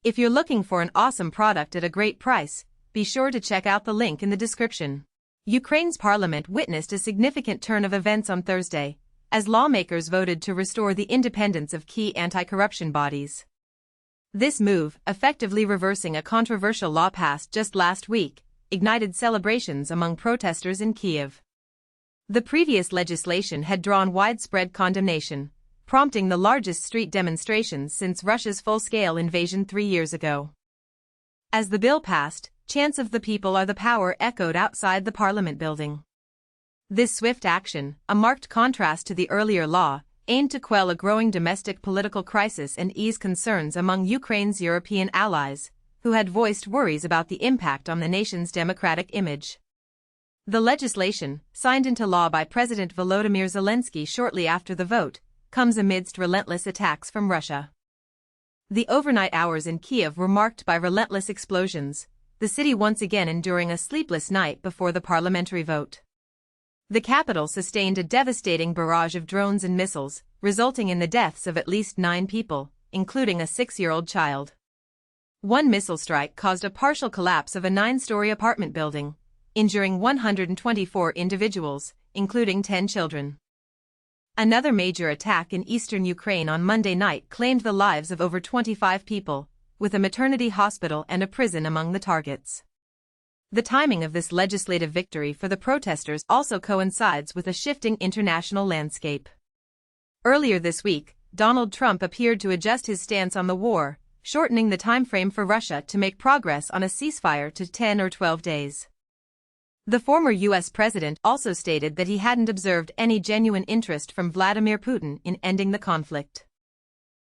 If you're looking for an awesome product at a great price, be sure to check out the link in the description. Ukraine's parliament witnessed a significant turn of events on Thursday, as lawmakers voted to restore the independence of key anti-corruption bodies. This move, effectively reversing a controversial law passed just last week, ignited celebrations among protesters in Kyiv. The previous legislation had drawn widespread condemnation, prompting the largest street demonstrations since Russia's full-scale invasion 3 years ago. As the bill passed, "Chants of the people are the power" echoed outside the parliament building. This swift action, a marked contrast to the earlier law, aimed to quell a growing domestic political crisis and ease concerns among Ukraine's European allies, who had voiced worries about the impact on the nation's democratic image. The legislation, signed into law by President Volodymyr Zelenskyy shortly after the vote, comes amidst relentless attacks from Russia. The overnight hours in Kyiv were marked by relentless explosions, the city once again enduring a sleepless night before the parliamentary vote. The capital sustained a devastating barrage of drones and missiles, resulting in the deaths of at least 9 people, including a 6-year-old child. One missile strike caused a partial collapse of a 9-story apartment building, injuring 124 individuals, including 10 children. Another major attack in eastern Ukraine on Monday night claimed the lives of over 25 people, with a maternity hospital and a prison among the targets. The timing of this legislative victory for the protesters also coincides with a shifting international landscape. Earlier this week, Donald Trump appeared to adjust his stance on the war, shortening the timeframe for Russia to make progress on a ceasefire to 10 or 12 days. The former U.S. president also stated that he hadn't observed any genuine interest from Vladimir Putin in ending the conflict.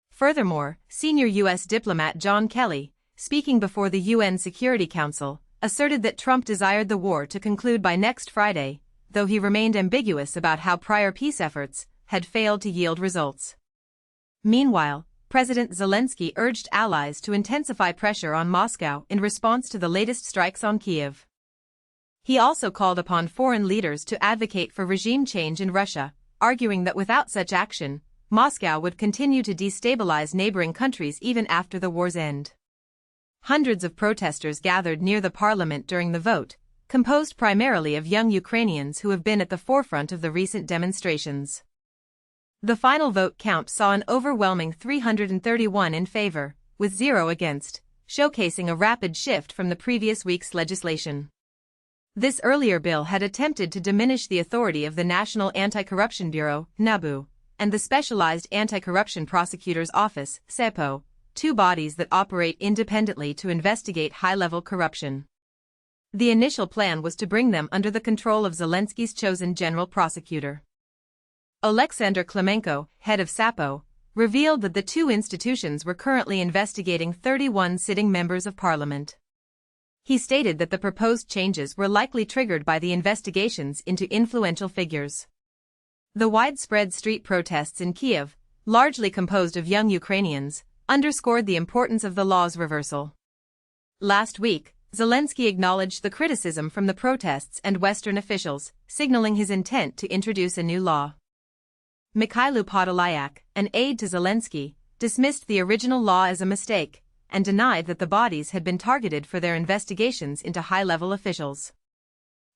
Furthermore, senior U.S. diplomat John Kelly, speaking before the UN Security Council, asserted that Trump desired the war to conclude by next Friday, though he remained ambiguous about how prior peace efforts had failed to yield results. Meanwhile, President Zelenskyy urged allies to intensify pressure on Moscow in response to the latest strikes on Kyiv. He also called upon foreign leaders to advocate for regime change in Russia, arguing that without such action, Moscow would continue to destabilize neighboring countries even after the war's end. Hundreds of protesters gathered near the parliament during the vote, composed primarily of young Ukrainians who have been at the forefront of the recent demonstrations. The final vote count saw an overwhelming 331 in favor, with 0 against, showcasing a rapid shift from the previous week's legislation. This earlier bill had attempted to diminish the authority of the National Anti-Corruption Bureau, NABU, and the Specialized Anti-Corruption Prosecutor's Office, SEPO, 2 bodies that operate independently to investigate high-level corruption. The initial plan was to bring them under the control of Zelenskyy's chosen general prosecutor. Alexander Klemenko, head of SAPO, revealed that the 2 institutions were currently investigating 31 sitting members of parliament. He stated that the proposed changes were likely triggered by the investigations into influential figures. The widespread street protests in Kyiv, largely composed of young Ukrainians, underscored the importance of the law's reversal. Last week, Zelenskyy acknowledged the criticism from the protests and Western officials, signaling his intent to introduce a new law. Mikhailo Podolyak, an aide to Zelenskyy, dismissed the original law as a mistake, and denied that the bodies had been targeted for their investigations into high-level officials.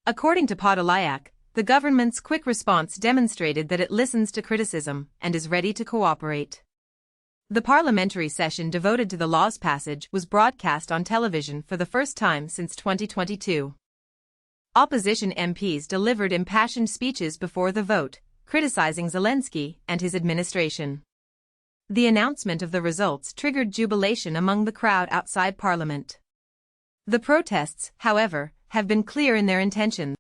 According to Podolyak, the government's quick response demonstrated that it listens to criticism and is ready to cooperate. The parliamentary session devoted to the law's passage was broadcast on television for the first time since 2022. Opposition MPs delivered impassioned speeches before the vote, criticizing Zelenskyy and his administration. The announcement of the results triggered jubilation among the crowd outside Parliament. The protests, however, have been clear in their intentions.